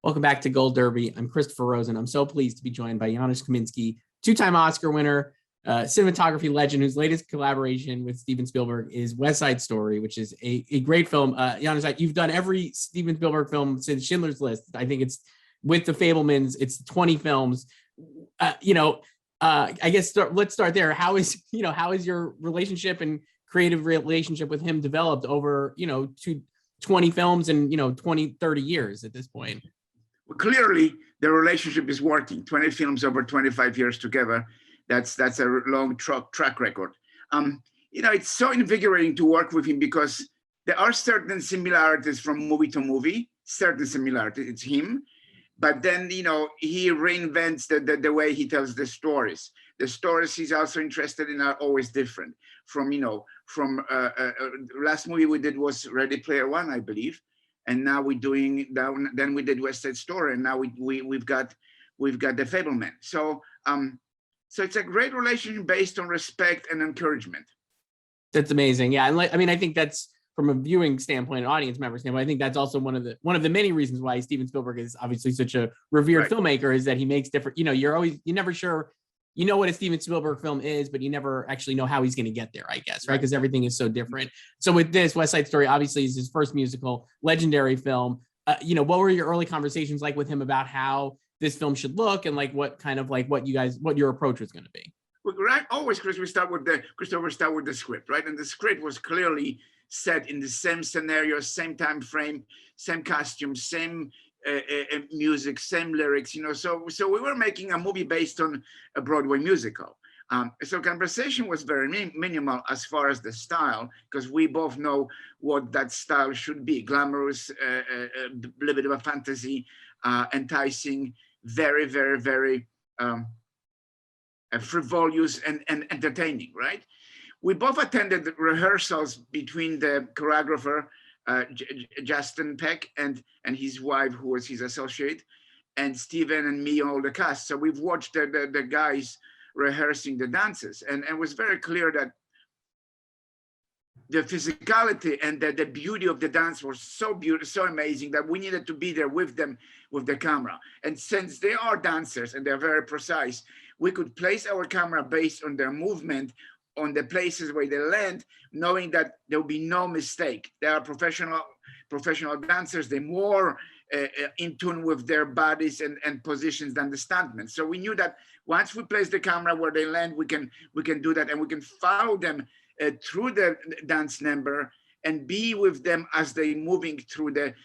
Welcome back to Gold Derby. I'm Christopher Rosen. I'm so pleased to be joined by Janusz Kaminski, two-time Oscar winner, cinematography legend, whose latest collaboration with Steven Spielberg is West Side Story, which is a great film. Janusz, you've done every Steven Spielberg film since Schindler's List. I think it's with the Fabelmans, it's 20 films. I guess let's start there. How is your relationship and creative relationship with him developed over, 20 films and 20-30 years at this point? Well, clearly the relationship is working. 20 films over 25 years together. That's a long track record. It's so invigorating to work with him because there are certain similarities from movie to movie, certain similarities. It's him, but then he reinvents the way he tells the stories. The stories he's also interested in are always different. From last movie we did was Ready Player One, I believe, and now we're doing then we did West Side Story, and now we've got the Fableman. So it's a great relationship based on respect and encouragement. That's amazing. Yeah, and I think that's from a viewing standpoint, an audience member standpoint. I think that's also one of the many reasons why Steven Spielberg is obviously such a revered filmmaker, is that he makes different. You're never sure. You know what a Steven Spielberg film is, but you never actually know how he's going to get there, I guess, right? Because everything is so different. So with this, West Side Story obviously is his first musical, legendary film. What were your early conversations like with him about how this film should look, and what your approach was going to be? Well, right, always, Chris, Christopher start with the script, right? And the script was clearly set in the same scenario, same time frame, same costumes, same music, same lyrics, so we were making a movie based on a Broadway musical. So conversation was very minimal as far as the style, because we both know what that style should be: glamorous, a little bit of a fantasy, enticing, very, very, very frivolous and entertaining, right? We both attended rehearsals between the choreographer, Justin Peck, and his wife, who was his associate, and Steven and me, all the cast. So we've watched the guys rehearsing the dances, and it was very clear that the physicality and the beauty of the dance was so beautiful, so amazing, that we needed to be there with them, with the camera. And since they are dancers and they're very precise, we could place our camera based on their movement, on the places where they land, knowing that there will be no mistake. They are professional dancers. They're more in tune with their bodies and positions than the stuntmen. So we knew that once we place the camera where they land, we can do that, and we can follow them through the dance number and be with them as they're moving through the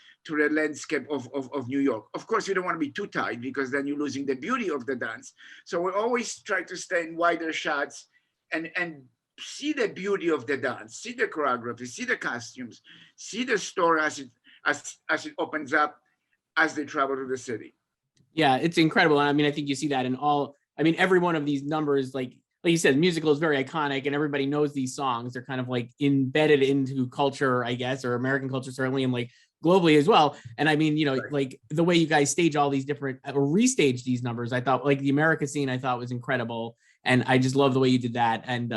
landscape of New York. Of course, you don't want to be too tight, because then you're losing the beauty of the dance. So we always try to stay in wider shots and see the beauty of the dance, see the choreography, see the costumes, see the story as it opens up as they travel to the city. Yeah, it's incredible. I mean, I think you see that in every one of these numbers, like you said, musical is very iconic and everybody knows these songs. They're kind of embedded into culture, I guess, or American culture, certainly, and globally as well. And I mean, the way you guys stage all these different, or restage these numbers, I thought, the America scene, I thought was incredible. And I just love the way you did that. And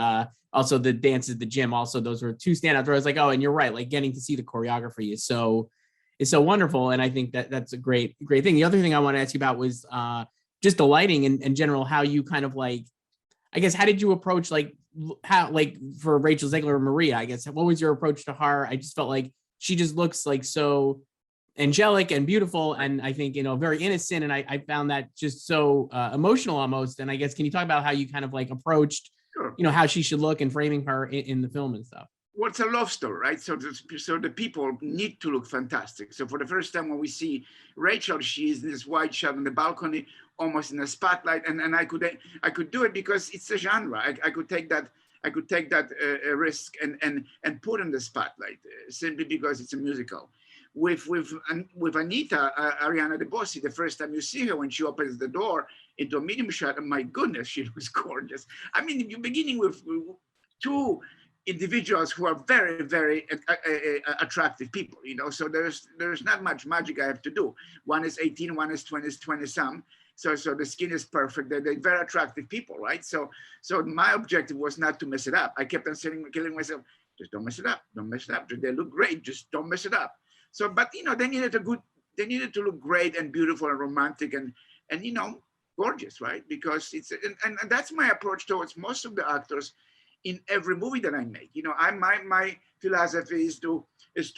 also the dances at the gym, also, those were two standouts where I was like, oh, and you're right, getting to see the choreography is so wonderful. And I think that's a great thing. The other thing I want to ask you about was just the lighting and in general, how you kind of I guess, how did you approach how for Rachel Zegler, Maria, I guess, what was your approach to her? I just felt like she just looks so angelic and beautiful, and I think very innocent, and I found that just so emotional almost. And I guess, can you talk about how you kind of approached how she should look and framing her in the film and stuff? Well, it's a love story, right? So the people need to look fantastic. So for the first time when we see Rachel, she's in this white shot on the balcony, almost in a spotlight, and I could do it because it's a genre. I could take that risk and put in the spotlight simply because it's a musical. With Anita, Ariana DeBose, the first time you see her, when she opens the door into a medium shot, and my goodness, she was gorgeous. I mean, you're beginning with two individuals who are very, very attractive people, so there's not much magic I have to do. One is 18, one is 20 some. So the skin is perfect. They're very attractive people, right? So my objective was not to mess it up. I kept on killing myself, just don't mess it up. Don't mess it up. They look great, just don't mess it up. So, but they needed a good they needed to look great and beautiful and romantic and you know, gorgeous, right? Because it's and that's my approach towards most of the actors in every movie that I make. You know, my philosophy is to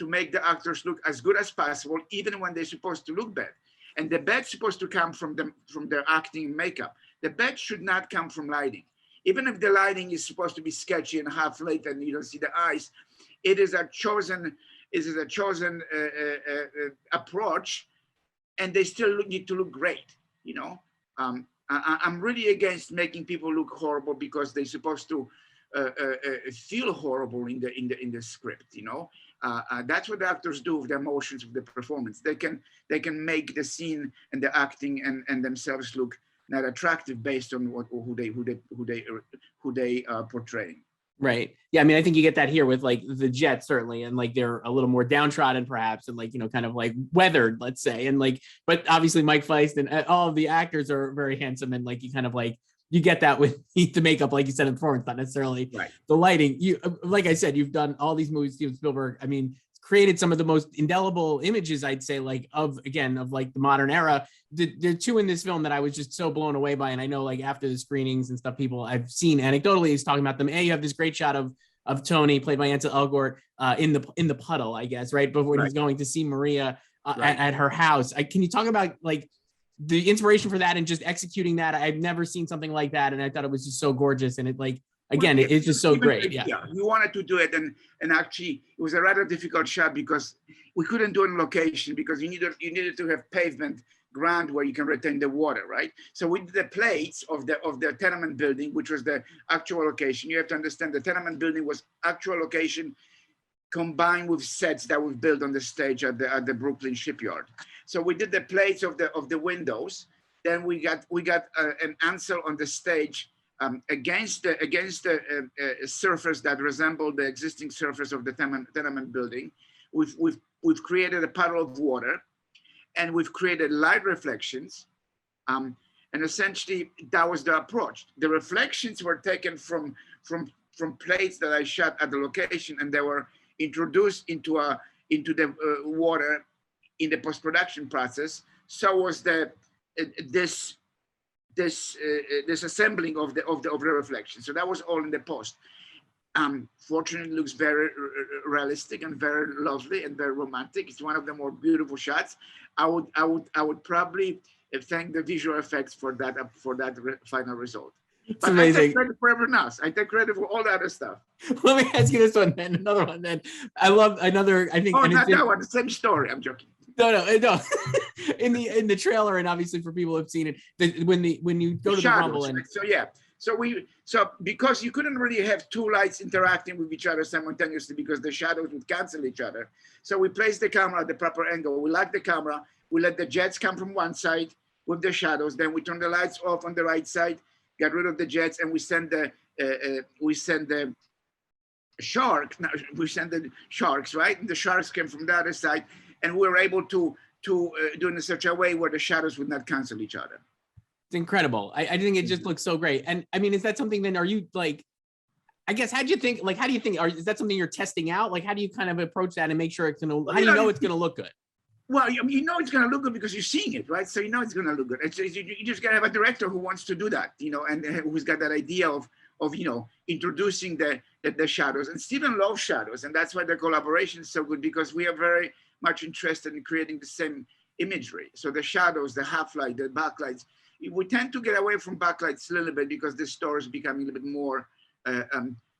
make the actors look as good as possible, even when they're supposed to look bad. And the bad's supposed to come from them, from their acting and makeup. The bad should not come from lighting. Even if the lighting is supposed to be sketchy and half lit and you don't see the eyes, it is a chosen approach, and they still need to look great. You know, I'm really against making people look horrible because they're supposed to feel horrible in the script. You know, that's what the actors do with the emotions of the performance. They can make the scene and the acting and themselves look not attractive based on who they are portraying. Right. Yeah. I mean, I think you get that here with like the Jets, certainly. And like they're a little more downtrodden, perhaps, and like, you know, kind of like weathered, let's say. And like, but obviously Mike Feist and all of the actors are very handsome. And like, you kind of like, you get that with the makeup, like you said in the performance, not necessarily right. The lighting. You, like I said, you've done all these movies, Steven Spielberg. I mean, created some of the most indelible images, I'd say, like of like the modern era. The two in this film that I was just so blown away by, and I know like after the screenings and stuff, people I've seen anecdotally is talking about them. You have this great shot of Tony, played by Ansel Elgort, in the puddle, I guess, right? But when he's going to see Maria at her house. Can you talk about like the inspiration for that and just executing that? I've never seen something like that, and I thought it was just so gorgeous. And it like, again, it's just so great. Yeah, we wanted to do it, and actually it was a rather difficult shot because we couldn't do it in location because you needed to have pavement ground where you can retain the water, right? So we did the plates of the tenement building, which was the actual location. You have to understand the tenement building was actual location combined with sets that we've built on the stage at the Brooklyn shipyard. So we did the plates of the windows. Then we got an Ansel on the stage against the surface that resembled the existing surface of the tenement building. We've created a puddle of water, and we've created light reflections. And essentially that was the approach. The reflections were taken from plates that I shot at the location, and they were introduced into the water in the post-production process. So was this assembling of the reflection. So that was all in the post. Fortunately, it looks very realistic and very lovely and very romantic. It's one of the more beautiful shots. I would probably thank the visual effects for that final result. It's but amazing. I take credit for everyone else. I take credit for all the other stuff. Let me ask you this one then, another one then. I love another, I think. Oh, not that one, the same story, I'm joking. No. in the trailer, and obviously for people who've seen it, when you go to the Rumble and so because you couldn't really have two lights interacting with each other simultaneously because the shadows would cancel each other. So we placed the camera at the proper angle. We locked the camera. We let the jets come from one side with the shadows. Then we turn the lights off on the right side, get rid of the jets, and we send the sharks, right? And the sharks came from the other side, and we were able to do it in such a way where the shadows would not cancel each other. It's incredible. I think it just looks so great. And I mean, is that something then, are you like, I guess, how do you think, is that something you're testing out? Like, how do you kind of approach that and make sure it's going to, how do you know it's going to look good? Well, I mean, you know it's going to look good because you're seeing it, right? So you know it's going to look good. You just got to have a director who wants to do that, you know, and who's got that idea of you know, introducing the shadows. And Steven loves shadows, and that's why the collaboration is so good, because we are very much interested in creating the same imagery. So the shadows, the half light, the backlights. We tend to get away from backlights a little bit because the store is becoming a little bit more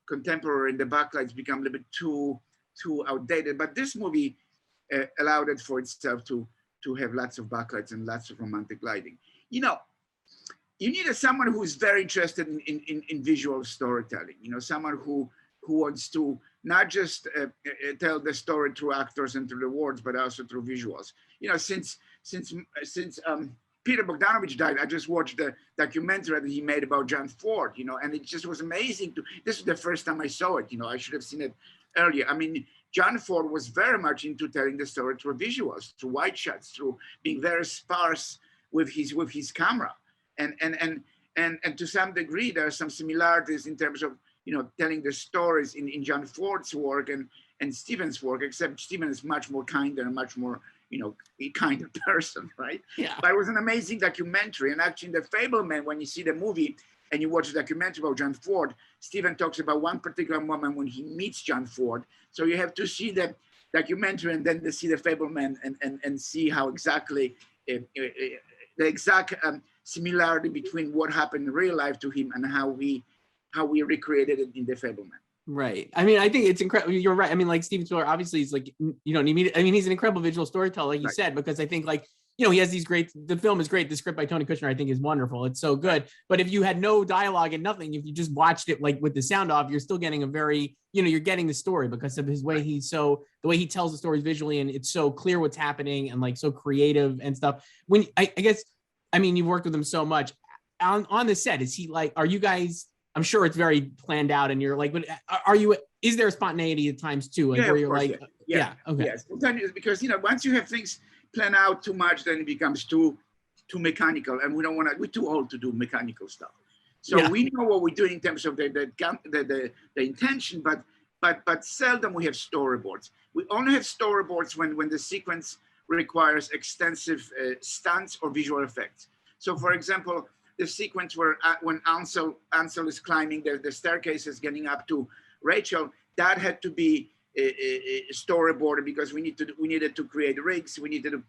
contemporary, and the backlights become a little bit too outdated. But this movie allowed it for itself to have lots of backlights and lots of romantic lighting. You know, you need someone who's very interested in visual storytelling. You know, someone who wants to not just tell the story through actors and through the words, but also through visuals. You know, since Peter Bogdanovich died, I just watched the documentary that he made about John Ford, you know, and it just was amazing. This was the first time I saw it, you know, I should have seen it earlier. I mean, John Ford was very much into telling the story through visuals, through wide shots, through being very sparse with his camera. And to some degree, there are some similarities in terms of, you know, telling the stories in John Ford's work and Steven's work, except Steven is much more kinder and much more kind of person, right? Yeah. But it was an amazing documentary. And actually, in The Fableman, when you see the movie and you watch the documentary about John Ford, Steven talks about one particular moment when he meets John Ford. So you have to see the documentary and then to see The Fableman and see how exactly the exact similarity between what happened in real life to him and how we recreated it in The Fableman. Right. I mean, I think it's incredible. You're right. I mean, like Steven Spielberg, obviously he's like, you don't need me to, I mean, he's an incredible visual storyteller, like you said, because I think like, he has these great, the film is great. The script by Tony Kushner, I think, is wonderful. It's so good. But if you had no dialogue and nothing, if you just watched it like with the sound off, you're still getting a very, you're getting the story because of his way the way he tells the stories visually, and it's so clear what's happening and like so creative and stuff. When I guess, I mean, you've worked with him so much on the set. Is he like, are you guys, I'm sure it's very planned out and you're like, but is there spontaneity at times too? Like where you're like, okay. Yes. Because, once you have things plan out too much, then it becomes too mechanical, and we don't want to. We're too old to do mechanical stuff. So we know what we're doing in terms of the intention, but seldom we have storyboards. We only have storyboards when the sequence requires extensive stunts or visual effects. So, for example, the sequence where when Ansel is climbing the staircases, getting up to Rachel, that had to be a storyboard because we needed to create rigs, we needed to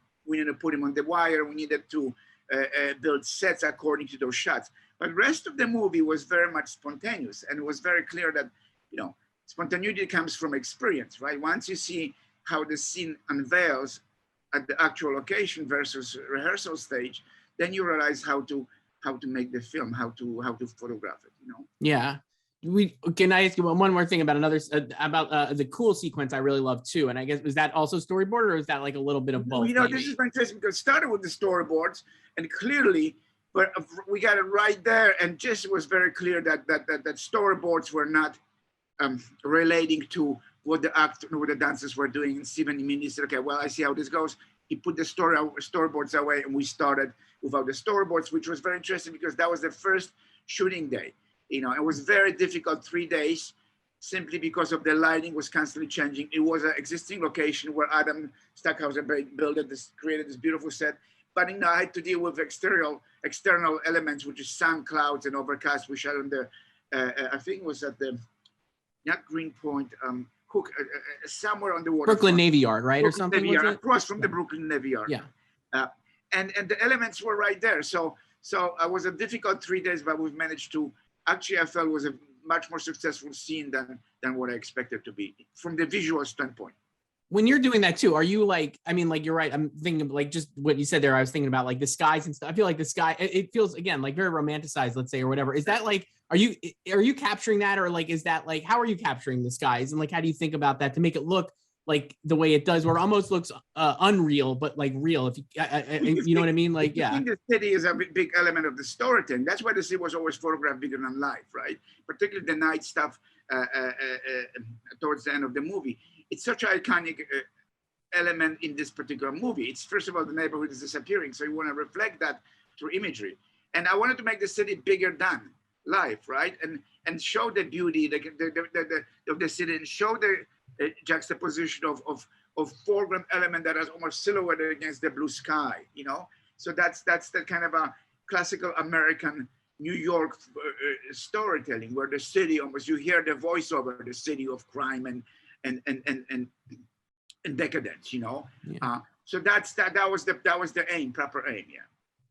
put him on the wire, we needed to build sets according to those shots. But the rest of the movie was very much spontaneous, and it was very clear that spontaneity comes from experience, right? Once you see how the scene unveils at the actual location versus rehearsal stage, then you realize how to make the film, how to photograph it. Yeah. Can I ask you one more thing about the cool sequence I really love too? And I guess, was that also storyboard, or is that like a little bit of both? This is fantastic because it started with the storyboards, and clearly, but we got it right there, and just it was very clear that storyboards were not relating to what the dancers were doing. And Steven immediately said, "Okay, well, I see how this goes." He put the storyboards away, and we started without the storyboards, which was very interesting because that was the first shooting day. It was very difficult 3 days simply because of the lighting was constantly changing. It was an existing location where Adam Stackhauser created this beautiful set. But I had to deal with external elements, which is sun, clouds, and overcast. We shot on I think it was at not Greenpoint, Cook, somewhere on the water. Brooklyn Navy Yard, right? Brooklyn or something? Navy Yard, across from the Brooklyn Navy Yard. Yeah. And the elements were right there. So it was a difficult 3 days, but we've managed to. Actually, I felt it was a much more successful scene than what I expected to be from the visual standpoint. When you're doing that too, are you like, I mean, like, you're right. I'm thinking of like just what you said there. I was thinking about like the skies and stuff. I feel like the sky, it feels again, like very romanticized, let's say, or whatever. Is that like, are you capturing that? Or like, is that like, how are you capturing the skies? And like, how do you think about that to make it look like the way it does, where it almost looks unreal, but like real, if you know what I mean? Like, yeah. I think the city is a big element of the storytelling. That's why the city was always photographed bigger than life, right? Particularly the night stuff towards the end of the movie. It's such an iconic element in this particular movie. It's, first of all, the neighborhood is disappearing, so you want to reflect that through imagery. And I wanted to make the city bigger than life, right? And show the beauty of the city, and show the juxtaposition of foreground element that is almost silhouetted against the blue sky, So that's the kind of a classical American New York storytelling, where the city almost, you hear the voiceover, the city of crime and decadence, Yeah. So that was the aim, proper aim, yeah.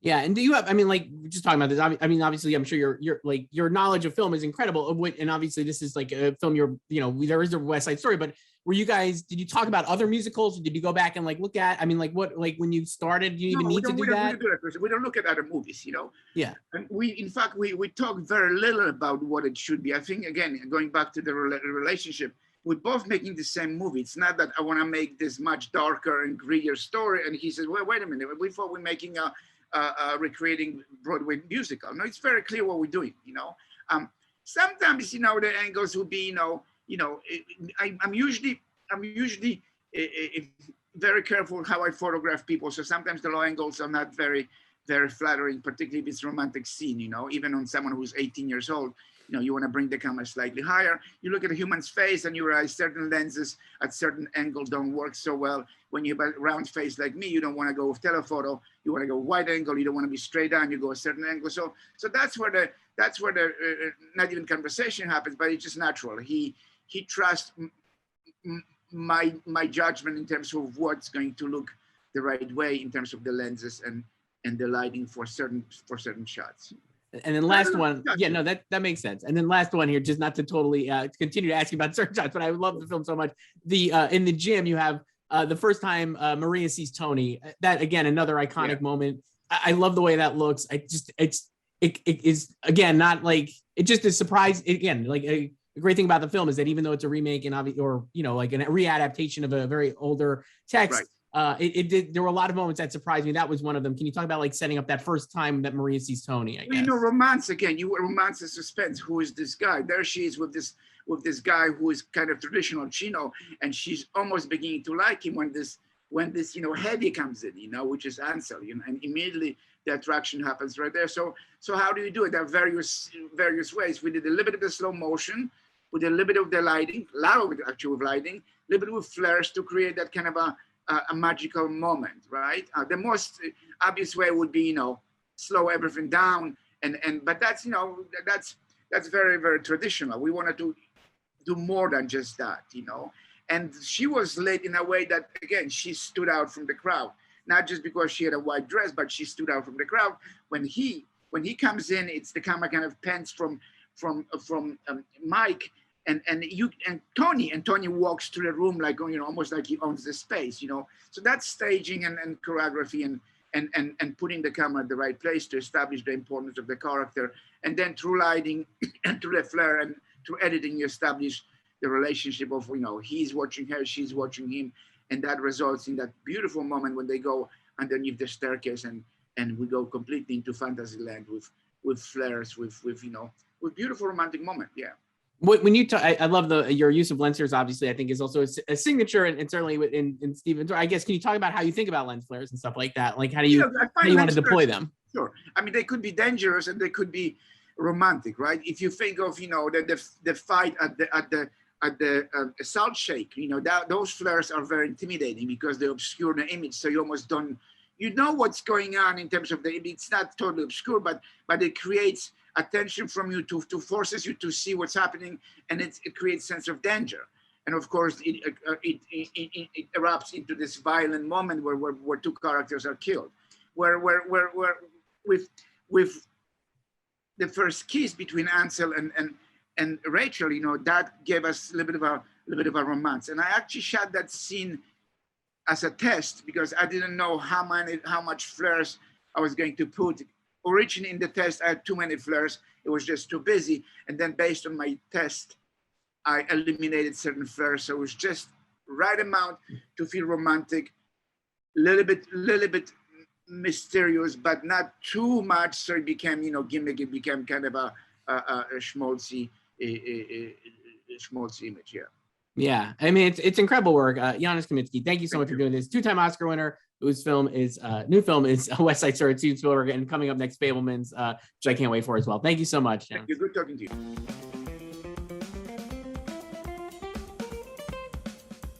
Yeah, and do you have? I mean, like, just talking about this. I mean, obviously, I'm sure your like your knowledge of film is incredible. And obviously, this is like a film. There is a West Side Story, but did you talk about other musicals? Or did you go back and like look at? I mean, like what, like when you started, you even need to do that? We don't look at other movies, Yeah. And in fact, we talk very little about what it should be. I think again, going back to the relationship, we're both making the same movie. It's not that I want to make this much darker and grittier story, and he says, "Well, wait a minute. We thought we're making recreating Broadway musical." No, it's very clear what we're doing. Sometimes the angles will be I'm usually very careful how I photograph people. So sometimes the low angles are not very, very flattering, particularly if it's romantic scene. Even on someone who's 18 years old, you want to bring the camera slightly higher. You look at a human's face and you realize certain lenses at certain angle don't work so well. When you have a round face like me, you don't want to go with telephoto. You want to go wide angle. You don't want to be straight on. You go a certain angle. So that's where the not even conversation happens, but it's just natural. He trusts my judgment in terms of what's going to look the right way in terms of the lenses and the lighting for certain shots. And then last one, yeah, no, that makes sense. And then last one here, just not to totally continue to ask you about certain shots, but I love the film so much. In the gym, you have the first time Maria sees Tony. That again, another iconic moment. I love the way that looks. It is again not like it just is surprise again. Like a great thing about the film is that even though it's a remake and like a readaptation of a very older text. Right. There were a lot of moments that surprised me. That was one of them. Can you talk about like setting up that first time that Maria sees Tony? I guess. Romance again. Romance and suspense. Who is this guy? There she is with this guy who is kind of traditional Chino, and she's almost beginning to like him when this Hedy comes in, which is Ansel, and immediately the attraction happens right there. So how do you do it? There are various ways. We did a little bit of the slow motion, we did a little bit of the lighting, a lot of it actually with lighting, a little bit with flares to create that kind of a magical moment, right? The most obvious way would be, slow everything down, but that's very, very traditional. We wanted to do more than just that, And she was lit in a way that, again, she stood out from the crowd, not just because she had a white dress, but she stood out from the crowd. When he comes in, it's the camera kind of pans from Mike. And Tony walks through the room like, almost like he owns the space, So that's staging and choreography and putting the camera at the right place to establish the importance of the character. And then through lighting and through the flare and through editing, you establish the relationship of, he's watching her, she's watching him. And that results in that beautiful moment when they go underneath the staircase and we go completely into fantasy land with flares, with beautiful romantic moment. Yeah. When you talk, I love your use of lens flares. Obviously, I think is also a signature, and certainly in Steven. I guess can you talk about how you think about lens flares and stuff like that? Like how do you want to deploy them? Sure. I mean, they could be dangerous and they could be romantic, right? If you think of the fight at the salt shake, those flares are very intimidating because they obscure the image, so you almost don't. What's going on in terms of the image. It's not totally obscure, but it creates attention from you to forces you to see what's happening, and it creates sense of danger. And of course, it erupts into this violent moment where two characters are killed. Where with the first kiss between Ansel and Rachel, that gave us a little bit of a romance. And I actually shot that scene as a test because I didn't know how much flares I was going to put. Originally in the test, I had too many flares. It was just too busy. And then based on my test, I eliminated certain flares. So it was just right amount to feel romantic, little bit mysterious, but not too much. So it became, gimmick. It became kind of a schmaltzy image. Yeah. Yeah. I mean, it's incredible work. Janusz Kaminski, thank you so much for doing this. 2-time Oscar winner, whose new film is West Side Story, Steven Spielberg, and coming up next, Fabelmans, which I can't wait for as well. Thank you so much. Thank you. Good talking to you.